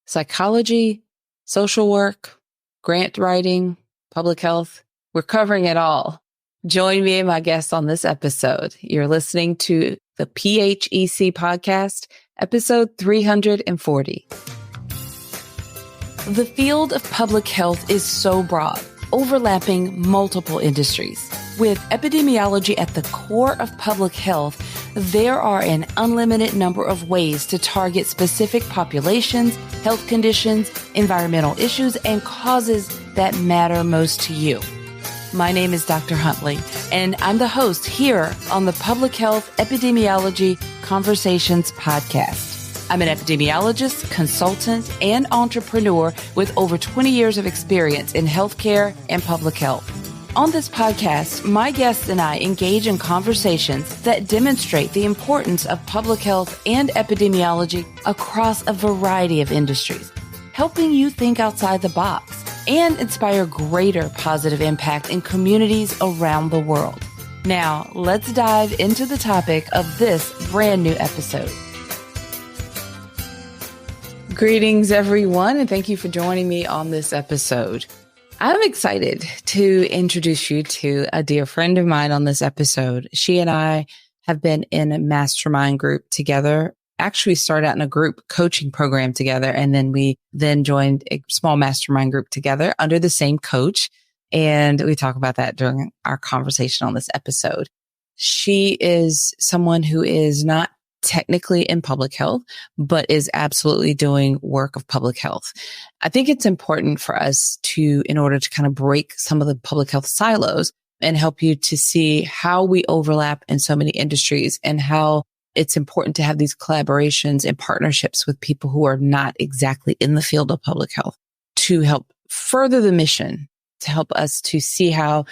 psychology, social work, grant writing, public health. We're covering it all. Join me and my guests on this episode. You're listening to the PHEC podcast, episode 340. The field of public health is so broad, overlapping multiple industries. With epidemiology at the core of public health, there are an unlimited number of ways to target specific populations, health conditions, environmental issues, and causes that matter most to you. My name is Dr. Huntley, and I'm the host here on the Public Health Epidemiology Conversations podcast. I'm an epidemiologist, consultant, and entrepreneur with over 20 years of experience in healthcare and public health. On this podcast, my guests and I engage in conversations that demonstrate the importance of public health and epidemiology across a variety of industries, helping you think outside the box and inspire greater positive impact in communities around the world. Now, let's dive into the topic of this brand new episode. Greetings, everyone, and thank you for joining me on this episode. I'm excited to introduce you to a dear friend of mine on this episode. She and I have been in a mastermind group together, actually started out in a group coaching program together, and then we joined a small mastermind group together under the same coach. And we talk about that during our conversation on this episode. She is someone who is not technically in public health, but is absolutely doing work of public health. I think it's important for us in order to kind of break some of the public health silos and help you to see how we overlap in so many industries and how it's important to have these collaborations and partnerships with people who are not exactly in the field of public health to help further the mission, to help us to see how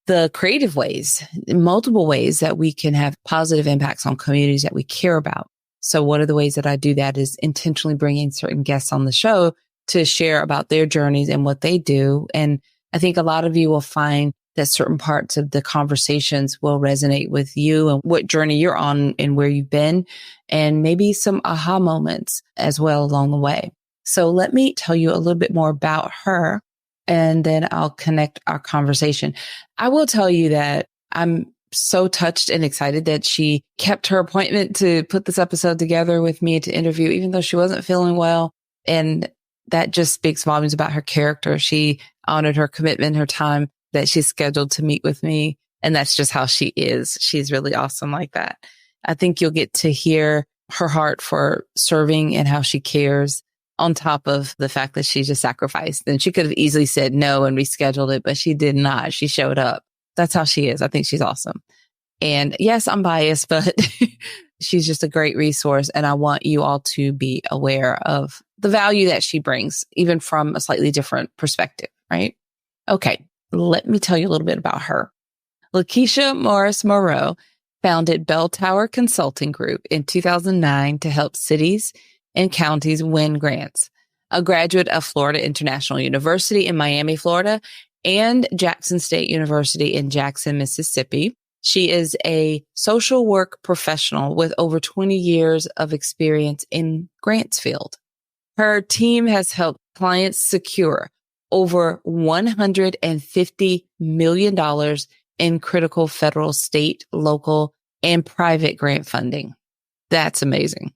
the creative ways, multiple ways that we can have positive impacts on communities that we care about. So one of the ways that I do that is intentionally bringing certain guests on the show to share about their journeys and what they do. And I think a lot of you will find that certain parts of the conversations will resonate with you and what journey you're on and where you've been, and maybe some aha moments as well along the way. So let me tell you a little bit more about her, and then I'll connect our conversation. I will tell you that I'm so touched and excited that she kept her appointment to put this episode together with me to interview, even though she wasn't feeling well. And that just speaks volumes about her character. She honored her commitment, her time that she's scheduled to meet with me. And that's just how she is. She's really awesome like that. I think you'll get to hear her heart for serving and how she cares, on top of the fact that she just sacrificed. And she could have easily said no and rescheduled it, but she did not. She showed up. That's how she is. I think she's awesome. And yes, I'm biased, but she's just a great resource. And I want you all to be aware of the value that she brings, even from a slightly different perspective, right? Okay, let me tell you a little bit about her. LaKeesha Morris-Moreau founded Bell Tower Consulting Group in 2009 to help cities and counties win grants. A graduate of Florida International University in Miami, Florida, and Jackson State University in Jackson, Mississippi. She is a social work professional with over 20 years of experience in grants field. Her team has helped clients secure over $150 million in critical federal, state, local, and private grant funding. That's amazing.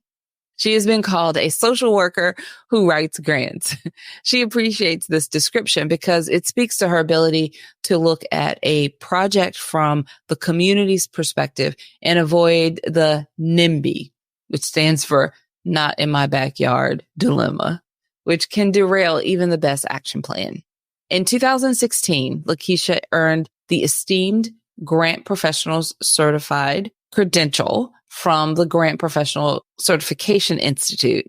She has been called a social worker who writes grants. She appreciates this description because it speaks to her ability to look at a project from the community's perspective and avoid the NIMBY, which stands for not in my backyard dilemma, which can derail even the best action plan. In 2016, LaKeesha earned the esteemed Grant Professionals Certified credential from the Grant Professional Certification Institute.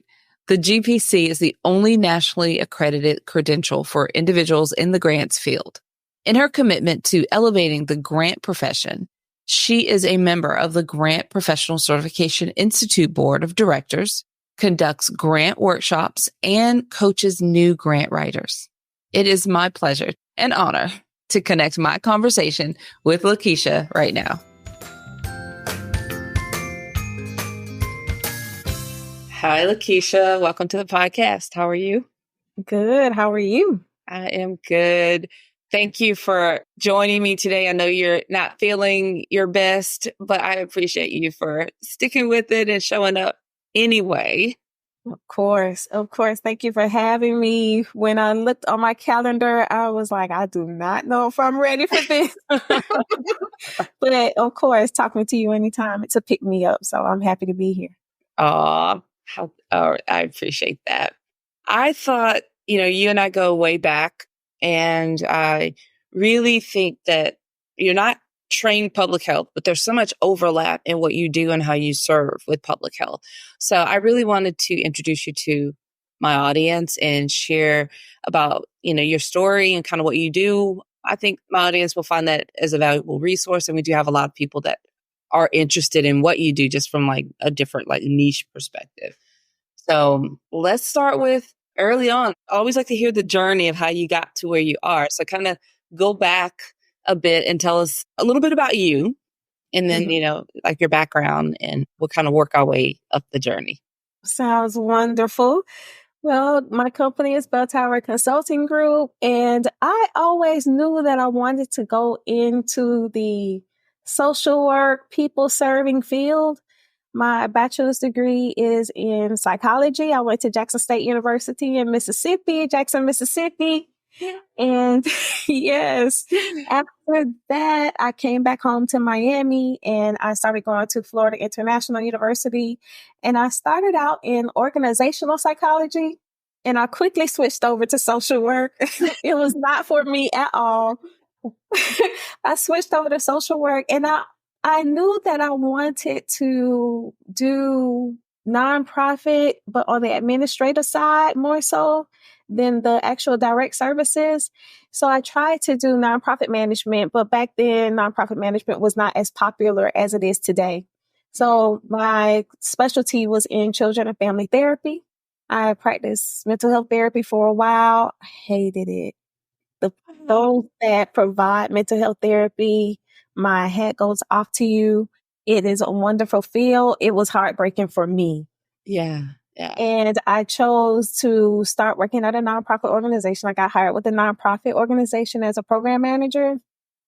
The GPC is the only nationally accredited credential for individuals in the grants field. In her commitment to elevating the grant profession, she is a member of the Grant Professional Certification Institute Board of Directors, conducts grant workshops, and coaches new grant writers. It is my pleasure and honor to connect my conversation with LaKeesha right now. Hi, LaKeesha. Welcome to the podcast. How are you? Good. How are you? I am good. Thank you for joining me today. I know you're not feeling your best, but I appreciate you for sticking with it and showing up anyway. Of course. Of course. Thank you for having me. When I looked on my calendar, I was like, I do not know if I'm ready for this. But of course, talking to you anytime, it's a pick me up. So I'm happy to be here. I appreciate that. I thought, you and I go way back, and I really think that you're not trained public health, but there's so much overlap in what you do and how you serve with public health. So I really wanted to introduce you to my audience and share about, your story and kind of what you do. I think my audience will find that as a valuable resource. And we do have a lot of people that are interested in what you do just from like a different like niche perspective. So let's start with early on. I always like to hear the journey of how you got to where you are. So kind of go back a bit and tell us a little bit about you and then, like your background, and we'll kind of work our way up the journey. Sounds wonderful. Well, my company is Bell Tower Consulting Group, and I always knew that I wanted to go into the social work, people serving field. My bachelor's degree is in psychology. I went to Jackson State University in Mississippi, Jackson, Mississippi. And yes, after that, I came back home to Miami and I started going to Florida International University. And I started out in organizational psychology and I quickly switched over to social work. It was not for me at all. I switched over to social work and I knew that I wanted to do nonprofit, but on the administrative side more so than the actual direct services. So I tried to do nonprofit management, but back then nonprofit management was not as popular as it is today. So my specialty was in children and family therapy. I practiced mental health therapy for a while. I hated it. Those that provide mental health therapy, my hat goes off to you. It is a wonderful field. It was heartbreaking for me. Yeah. Yeah. And I chose to start working at a nonprofit organization. I got hired with a nonprofit organization as a program manager.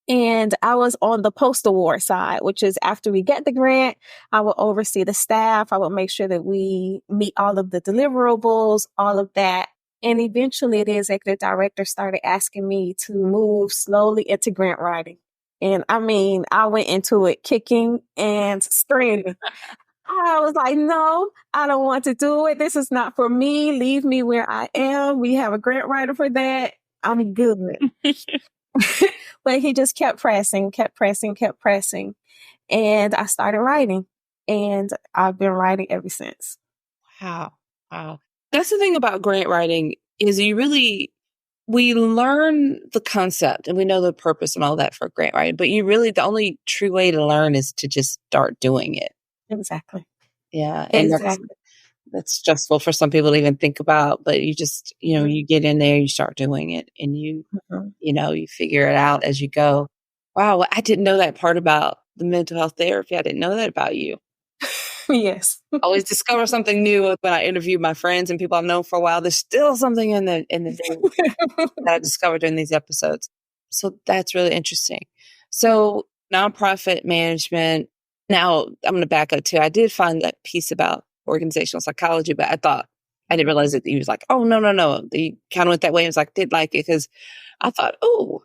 And I was on the post award side, which is after we get the grant, I will oversee the staff. I will make sure that we meet all of the deliverables, all of that. And eventually the executive director started asking me to move slowly into grant writing. And I mean, I went into it kicking and screaming. I was like, no, I don't want to do it. This is not for me. Leave me where I am. We have a grant writer for that. I'm good. But he just kept pressing. And I started writing. And I've been writing ever since. Wow. That's the thing about grant writing is we learn the concept and we know the purpose and all that for grant writing, but the only true way to learn is to just start doing it. Exactly. Yeah. And that's stressful for some people to even think about, but you just, you get in there, you start doing it and you figure it out as you go. Wow. I didn't know that part about the mental health therapy. I didn't know that about you. Yes. I always discover something new when I interview my friends and people I've known for a while. There's still something in the that I discovered during these episodes. So that's really interesting. So nonprofit management. Now I'm going to back up too. I did find that piece about organizational psychology, but I didn't realize that he was like, oh, no. He kind of went that way. I was like, did like it because I thought, oh,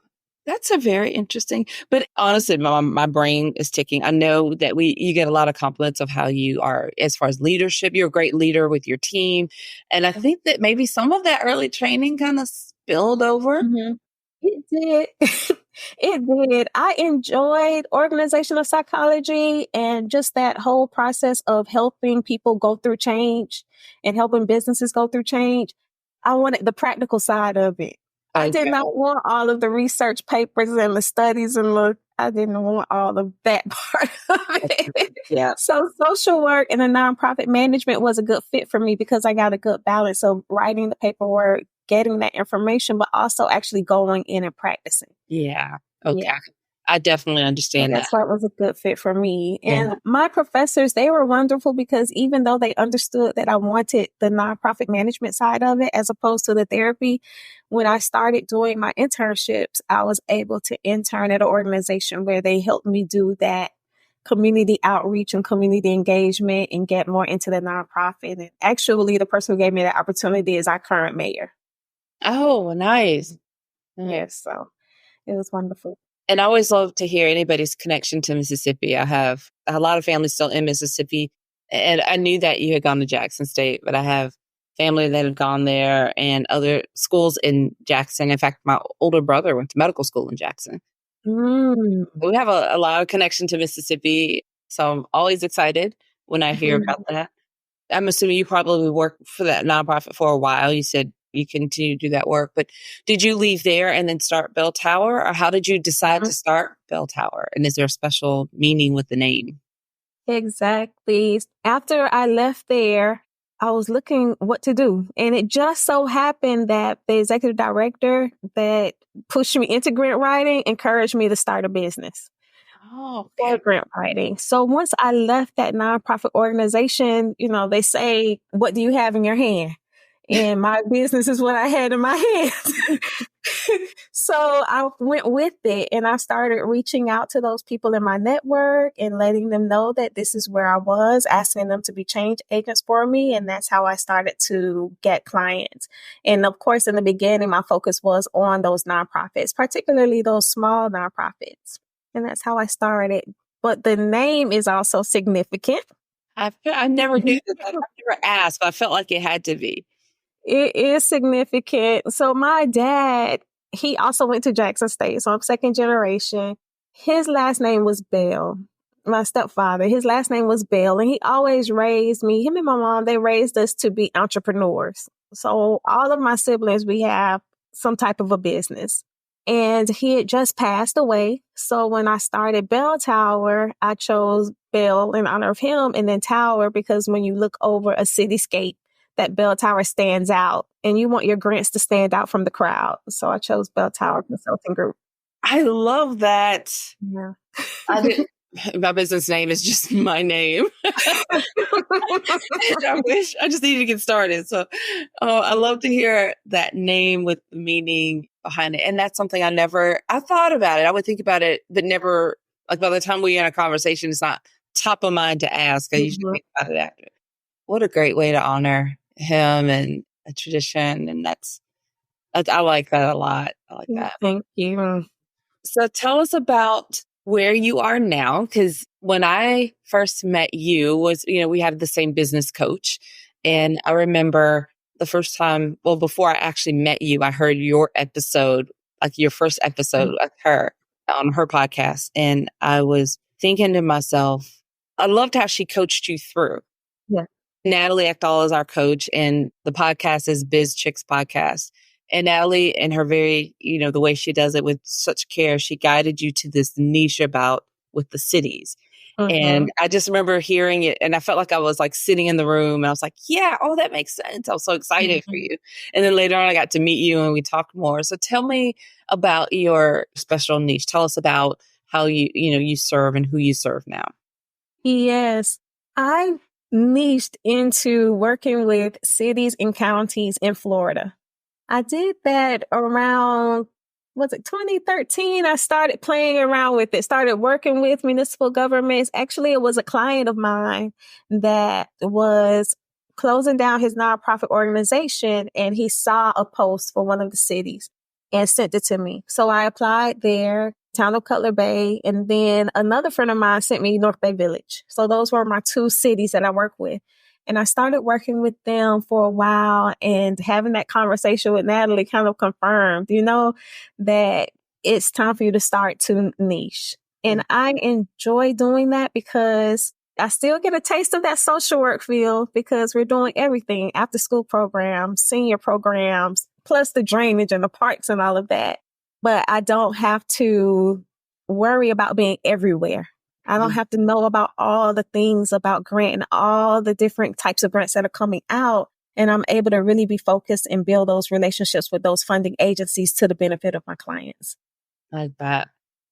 that's a very interesting, but honestly, my brain is ticking. I know that you get a lot of compliments of how you are as far as leadership. You're a great leader with your team. And I think that maybe some of that early training kind of spilled over. Mm-hmm. It did. It did. I enjoyed organizational psychology and just that whole process of helping people go through change and helping businesses go through change. I wanted the practical side of it. I did not want all of the research papers and the studies I didn't want all of that part of it. Yeah. So social work and the nonprofit management was a good fit for me because I got a good balance of writing the paperwork, getting that information, but also actually going in and practicing. Yeah. Okay. Yeah. I definitely understand that. That's why it was a good fit for me. And my professors, they were wonderful because even though they understood that I wanted the nonprofit management side of it as opposed to the therapy, when I started doing my internships, I was able to intern at an organization where they helped me do that community outreach and community engagement and get more into the nonprofit. And actually, the person who gave me that opportunity is our current mayor. Oh, nice. Yes, so it was wonderful. And I always love to hear anybody's connection to Mississippi. I have a lot of family still in Mississippi. And I knew that you had gone to Jackson State, but I have family that have gone there and other schools in Jackson. In fact, my older brother went to medical school in Jackson. Mm. We have a lot of connection to Mississippi. So I'm always excited when I hear about that. I'm assuming you probably worked for that nonprofit for a while. You said you continue to do that work, but did you leave there and then start Bell Tower, or how did you decide to start Bell Tower? And is there a special meaning with the name? Exactly. After I left there, I was looking what to do. And it just so happened that the executive director that pushed me into grant writing encouraged me to start a business. Oh, For grant writing. So once I left that nonprofit organization, they say, what do you have in your hand? And my business is what I had in my hand. So I went with it and I started reaching out to those people in my network and letting them know that this is where I was, asking them to be change agents for me. And that's how I started to get clients. And of course, in the beginning, my focus was on those nonprofits, particularly those small nonprofits. And that's how I started. But the name is also significant. I never knew that. I never asked, but I felt like it had to be. It is significant. So my dad, he also went to Jackson State. So I'm second generation. His last name was Bell. My stepfather, his last name was Bell. And he always raised me, him and my mom, they raised us to be entrepreneurs. So all of my siblings, we have some type of a business. And he had just passed away. So when I started Bell Tower, I chose Bell in honor of him and then Tower because when you look over a cityscape, that Bell Tower stands out and you want your grants to stand out from the crowd. So I chose Bell Tower Consulting Group. I love that. Yeah. My business name is just my name. I just needed to get started. So I love to hear that name with the meaning behind it. And that's something I thought about it. I would think about it, but never, like by the time we're in a conversation, it's not top of mind to ask. I usually think about it after. What a great way to honor him and a tradition. And I like that a lot. I like that. Thank you. So tell us about where you are now, because when I first met you we have the same business coach. And I remember the first time, before I actually met you, I heard your episode, like your first episode with her on her podcast. And I was thinking to myself, I loved how she coached you through. Yeah. Natalie Ekdahl is our coach and the podcast is Biz Chicks Podcast. And Natalie, in her very, the way she does it with such care, she guided you to this niche with the cities. And I just remember hearing it and I felt like I was like sitting in the room and I was like, yeah, that makes sense. I was so excited for you. And then later on I got to meet you and we talked more. So tell me about your special niche. Tell us about how you serve and who you serve now. Yes. I niched into working with cities and counties in Florida. I did that around, 2013? I started playing around with it, started working with municipal governments. Actually, it was a client of mine that was closing down his nonprofit organization and he saw a post for one of the cities and sent it to me. So I applied there, town of Cutler Bay, and then another friend of mine sent me North Bay Village. So those were my two cities that I work with. And I started working with them for a while and having that conversation with Natalie kind of confirmed, that it's time for you to start to niche. And I enjoy doing that because I still get a taste of that social work field because we're doing everything, after school programs, senior programs, plus the drainage and the parks and all of that. But I don't have to worry about being everywhere. I don't have to know about all the things about grant and all the different types of grants that are coming out. And I'm able to really be focused and build those relationships with those funding agencies to the benefit of my clients. Like that.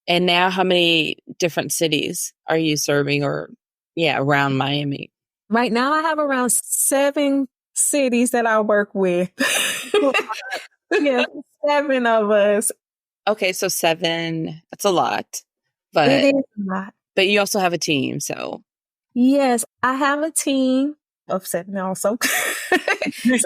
And now how many different cities are you serving around Miami? Right now, I have around 7 cities that I work with. Yes, 7 of us. Okay, so 7, that's a lot. It But is a lot. but you also have a team, so. Yes, I have a team of 7 also. So it is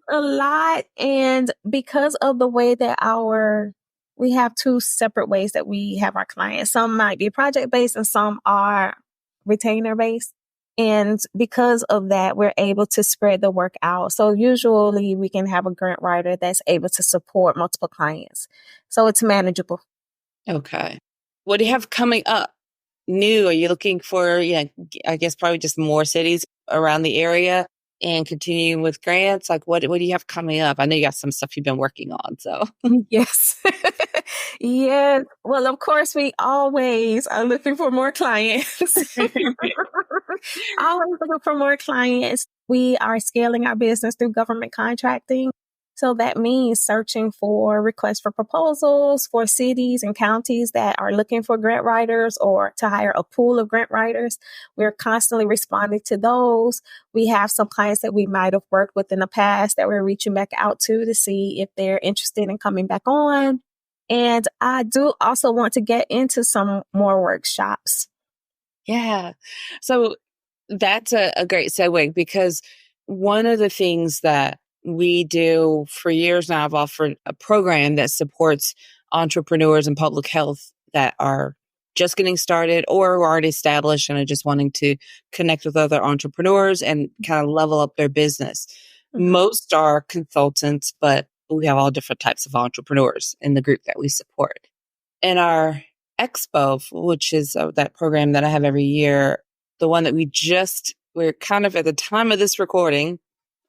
a lot, and because of the way that we have 2 separate ways that we have our clients. Some might be project-based and some are retainer-based. And because of that, we're able to spread the work out. So usually we can have a grant writer that's able to support multiple clients. So it's manageable. Okay. What do you have coming up new? Are you looking for, I guess probably just more cities around the area and continuing with grants? Like what do you have coming up? I know you got some stuff you've been working on, so. Yes. Yes. Well, of course, we always are looking for more clients. Always looking for more clients. We are scaling our business through government contracting. So that means searching for requests for proposals for cities and counties that are looking for grant writers or to hire a pool of grant writers. We're constantly responding to those. We have some clients that we might have worked with in the past that we're reaching back out to see if they're interested in coming back on. And I do also want to get into some more workshops. Yeah. So that's a great segue, because one of the things that we do for years now, I've offered a program that supports entrepreneurs in public health that are just getting started or are already established and are just wanting to connect with other entrepreneurs and kind of level up their business. Mhm. Most are consultants, but we have all different types of entrepreneurs in the group that we support. In our expo, which is that program that I have every year, the one that we're kind of at the time of this recording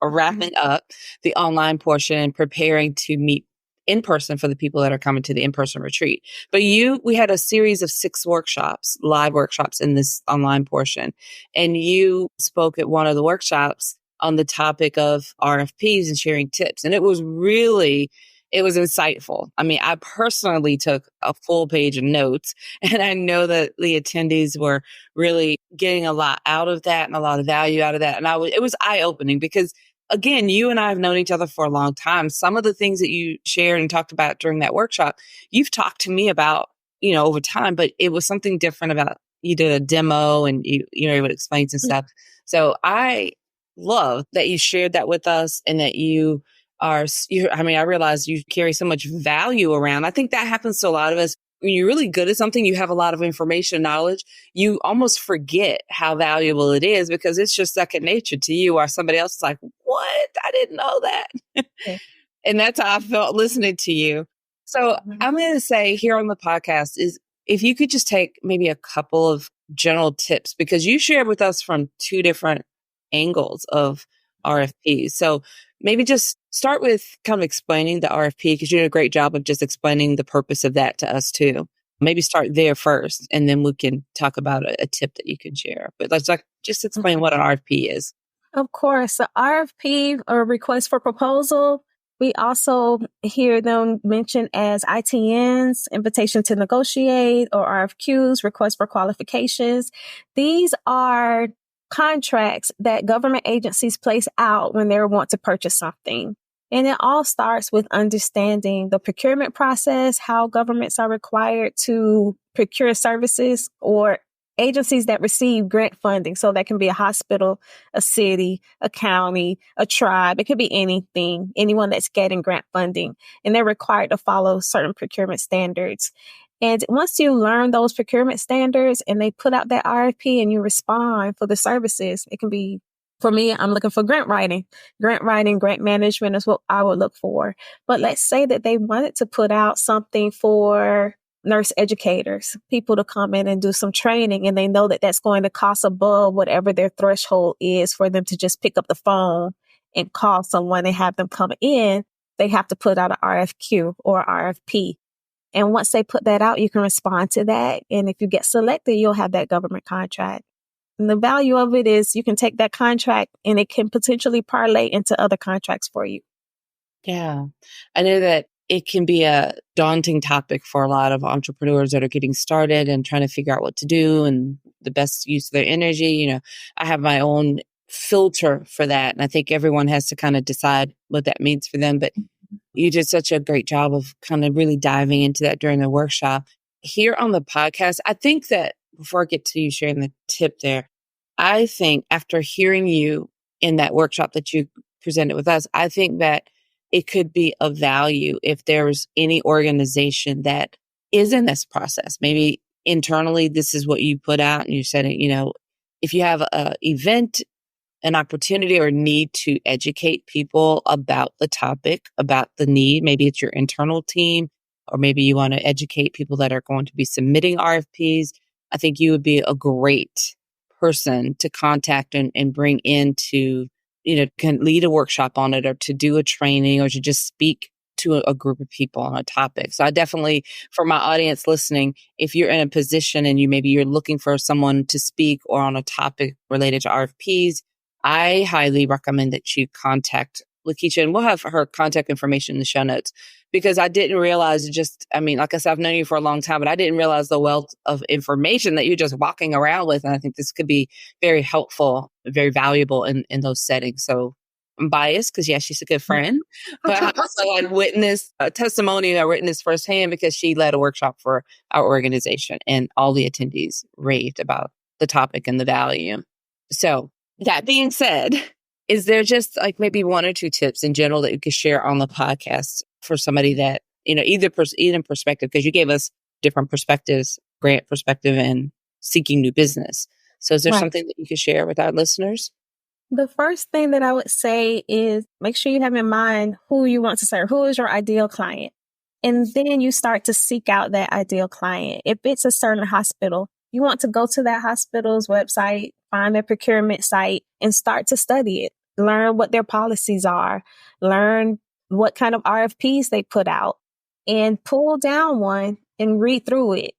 are wrapping up the online portion and preparing to meet in person for the people that are coming to the in-person retreat. But we had a series of 6 workshops, live workshops in this online portion. And you spoke at one of the workshops on the topic of RFPs and sharing tips. And it was insightful. I mean, I personally took a full page of notes, and I know that the attendees were really getting a lot out of that and a lot of value out of that. And it was eye-opening because, again, you and I have known each other for a long time. Some of the things that you shared and talked about during that workshop, you've talked to me about, over time, but it was something different about you did a demo and you were able to explain some stuff. So I love that you shared that with us and that I realize you carry so much value around. I think that happens to a lot of us. When you're really good at something, you have a lot of information, knowledge, you almost forget how valuable it is because it's just second nature to you, or somebody else is like, what? I didn't know that. Okay. And that's how I felt listening to you. So I'm going to say here on the podcast is if you could just take maybe a couple of general tips, because you shared with us from 2 different angles of RFPs. So maybe just start with kind of explaining the RFP, because you did a great job of just explaining the purpose of that to us too. Maybe start there first, and then we can talk about a tip that you can share. But let's just explain what an RFP is. Of course, the RFP or request for proposal, we also hear them mentioned as ITNs, invitation to negotiate, or RFQs, request for qualifications. These are contracts that government agencies place out when they want to purchase something. And it all starts with understanding the procurement process, how governments are required to procure services, or agencies that receive grant funding. So that can be a hospital, a city, a county, a tribe. It could be anyone that's getting grant funding, and they're required to follow certain procurement standards. And once you learn those procurement standards and they put out that RFP and you respond for the services, it can be, for me, I'm looking for grant writing, grant management is what I would look for. But let's say that they wanted to put out something for nurse educators, people to come in and do some training, and they know that that's going to cost above whatever their threshold is for them to just pick up the phone and call someone and have them come in. They have to put out an RFQ or RFP. And once they put that out, you can respond to that. And if you get selected, you'll have that government contract. And the value of it is you can take that contract and it can potentially parlay into other contracts for you. Yeah. I know that it can be a daunting topic for a lot of entrepreneurs that are getting started and trying to figure out what to do and the best use of their energy. I have my own filter for that. And I think everyone has to kind of decide what that means for them. But you did such a great job of kind of really diving into that during the workshop. Here on the podcast, I think that before I get to you sharing the tip there, I think after hearing you in that workshop that you presented with us, I think that it could be of value if there's any organization that is in this process. Maybe internally, this is what you put out and you said it, if you have an event, an opportunity or need to educate people about the topic, about the need, maybe it's your internal team, or maybe you want to educate people that are going to be submitting RFPs. I think you would be a great person to contact and bring into, can lead a workshop on it or to do a training or to just speak to a group of people on a topic. So I definitely, for my audience listening, if you're in a position and maybe you're looking for someone to speak or on a topic related to RFPs, I highly recommend that you contact LaKeesha, and we'll have her contact information in the show notes, because I didn't realize like I said, I've known you for a long time, but I didn't realize the wealth of information that you're just walking around with. And I think this could be very helpful, very valuable in those settings. So I'm biased because, yeah, she's a good friend, but I also had witnessed a testimony I witnessed firsthand because she led a workshop for our organization and all the attendees raved about the topic and the value. So that being said, is there just like maybe one or two tips in general that you could share on the podcast for somebody that, either perspective, because you gave us different perspectives, grant perspective and seeking new business. So is there something that you could share with our listeners? The first thing that I would say is make sure you have in mind who you want to serve. Who is your ideal client? And then you start to seek out that ideal client. If it's a certain hospital, you want to go to that hospital's website, find their procurement site, and start to study it. Learn what their policies are. Learn what kind of RFPs they put out. And pull down one and read through it.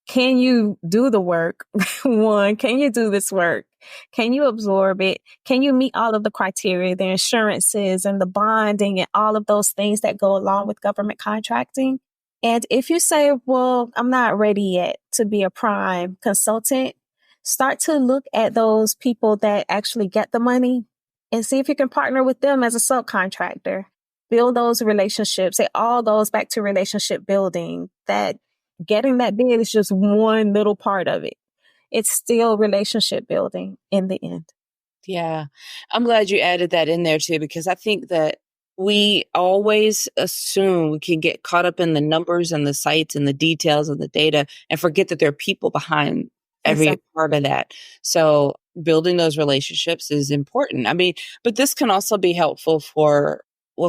Can you do the work? One, can you do this work? Can you absorb it? Can you meet all of the criteria, the insurances and the bonding and all of those things that go along with government contracting? And if you say, well, I'm not ready yet to be a prime consultant, start to look at those people that actually get the money and see if you can partner with them as a subcontractor. Build those relationships. It all goes back to relationship building. That getting that bid is just one little part of it. It's still relationship building in the end. Yeah. I'm glad you added that in there too, because I think that we always assume we can get caught up in the numbers and the sites and the details of the data and forget that there are people behind every part of that. So building those relationships is important. But this can also be helpful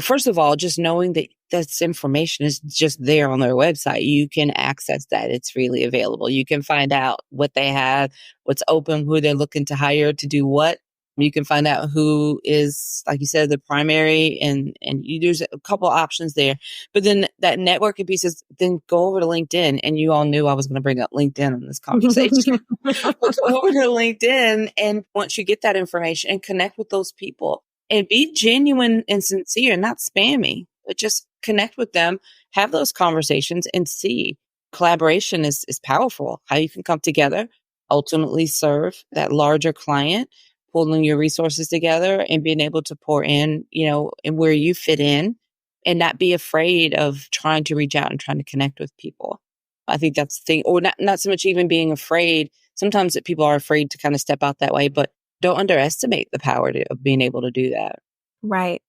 first of all, just knowing that this information is just there on their website. You can access that. It's freely available. You can find out what they have, what's open, who they're looking to hire to do what. You can find out who is, like you said, the primary, and there's a couple options there. But then that networking piece is then go over to LinkedIn. And you all knew I was going to bring up LinkedIn in this conversation. But go over to LinkedIn, and once you get that information, and connect with those people and be genuine and sincere, not spammy, but just connect with them, have those conversations, and see. Collaboration is powerful. How you can come together, ultimately serve that larger client, pulling your resources together and being able to pour in, and where you fit in, and not be afraid of trying to reach out and trying to connect with people. I think that's the thing, or not so much even being afraid. Sometimes that people are afraid to kind of step out that way, but don't underestimate the power of being able to do that. Right.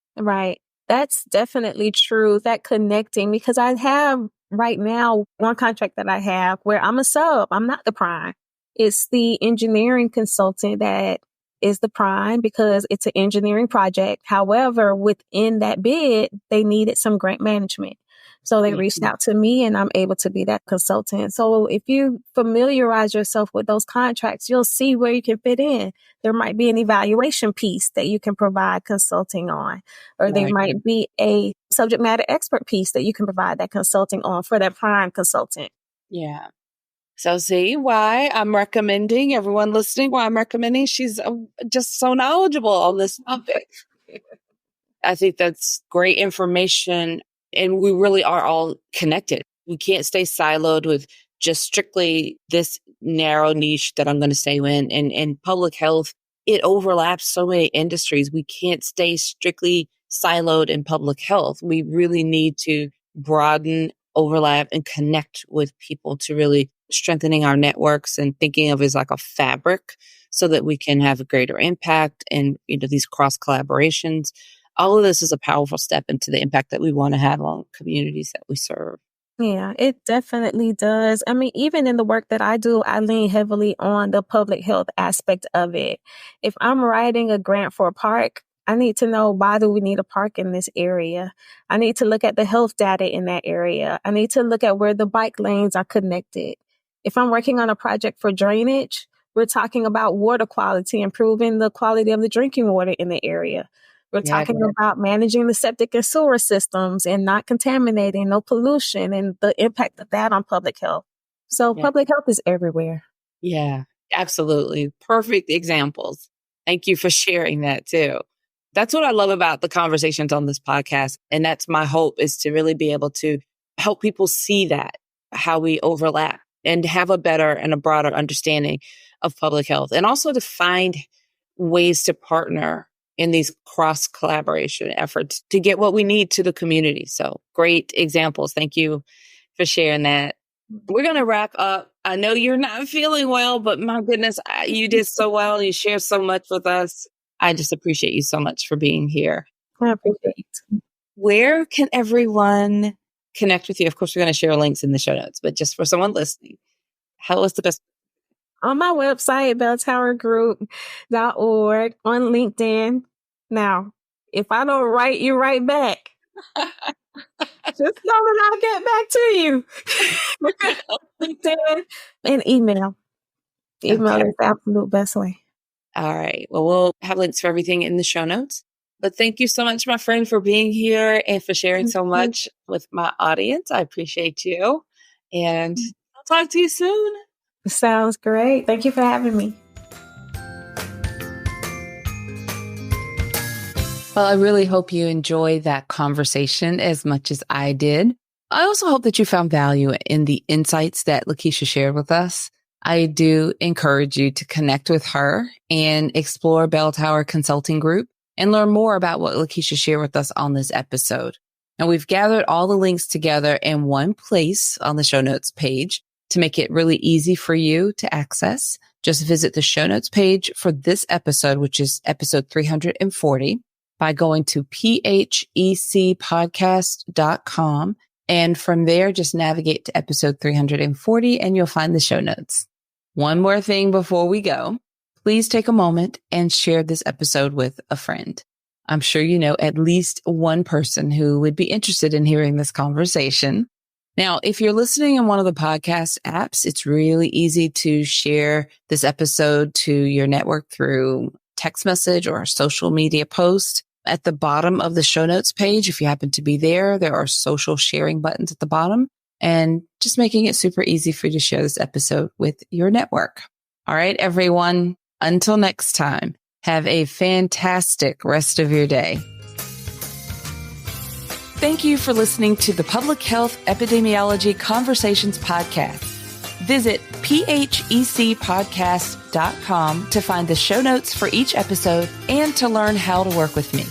That's definitely true. That connecting, because I have right now one contract that I have where I'm a sub. I'm not the prime. It's the engineering consultant that is the prime because it's an engineering project. However, within that bid, they needed some grant management. So they reached out to me and I'm able to be that consultant. So if you familiarize yourself with those contracts, you'll see where you can fit in. There might be an evaluation piece that you can provide consulting on, or there might be a subject matter expert piece that you can provide that consulting on for that prime consultant. Yeah. So see why I'm recommending, everyone listening, why I'm recommending she's just so knowledgeable on this topic. I think that's great information And we really are all connected. We can't stay siloed with just strictly this narrow niche that I'm going to stay in. And public health, it overlaps so many industries. We can't stay strictly siloed in public health. We really need to broaden, overlap, and connect with people to really strengthening our networks and thinking of it as like a fabric so that we can have a greater impact and, these cross collaborations. All of this is a powerful step into the impact that we want to have on communities that we serve. Yeah, it definitely does. I mean, even in the work that I do, I lean heavily on the public health aspect of it. If I'm writing a grant for a park, I need to know, why do we need a park in this area? I need to look at the health data in that area. I need to look at where the bike lanes are connected. If I'm working on a project for drainage, we're talking about water quality, improving the quality of the drinking water in the area. We're talking about managing the septic and sewer systems and not contaminating, no pollution, and the impact of that on public health. So public health is everywhere. Yeah, absolutely. Perfect examples. Thank you for sharing that too. That's what I love about the conversations on this podcast. And that's my hope, is to really be able to help people see that, how we overlap, and have a better and a broader understanding of public health, and also to find ways to partner in these cross collaboration efforts to get what we need to the community. So great examples. Thank you for sharing that. We're going to wrap up. I know you're not feeling well, but my goodness, you did so well. You shared so much with us. I just appreciate you so much for being here. I appreciate it. Where can everyone connect with you? Of course, we're going to share links in the show notes, but just for someone listening, how is the best? On my website, belltowergroup.org, on LinkedIn. Now, if I don't write you right back, just know that I'll get back to you. LinkedIn and email. Email is the absolute best way. All right. Well, we'll have links for everything in the show notes. But thank you so much, my friend, for being here and for sharing so much with my audience. I appreciate you. And I'll talk to you soon. Sounds great. Thank you for having me. Well, I really hope you enjoyed that conversation as much as I did. I also hope that you found value in the insights that LaKeesha shared with us. I do encourage you to connect with her and explore Bell Tower Consulting Group and learn more about what LaKeesha shared with us on this episode. And we've gathered all the links together in one place on the show notes page to make it really easy for you to access. Just visit the show notes page for this episode, which is episode 340, by going to phecpodcast.com. And from there, just navigate to episode 340 and you'll find the show notes. One more thing before we go, please take a moment and share this episode with a friend. I'm sure you know at least one person who would be interested in hearing this conversation. Now, if you're listening on one of the podcast apps, it's really easy to share this episode to your network through text message or a social media post. At the bottom of the show notes page, if you happen to be there, there are social sharing buttons at the bottom, and just making it super easy for you to share this episode with your network. All right, everyone, until next time, have a fantastic rest of your day. Thank you for listening to the Public Health Epidemiology Conversations podcast. Visit phecpodcast.com to find the show notes for each episode and to learn how to work with me.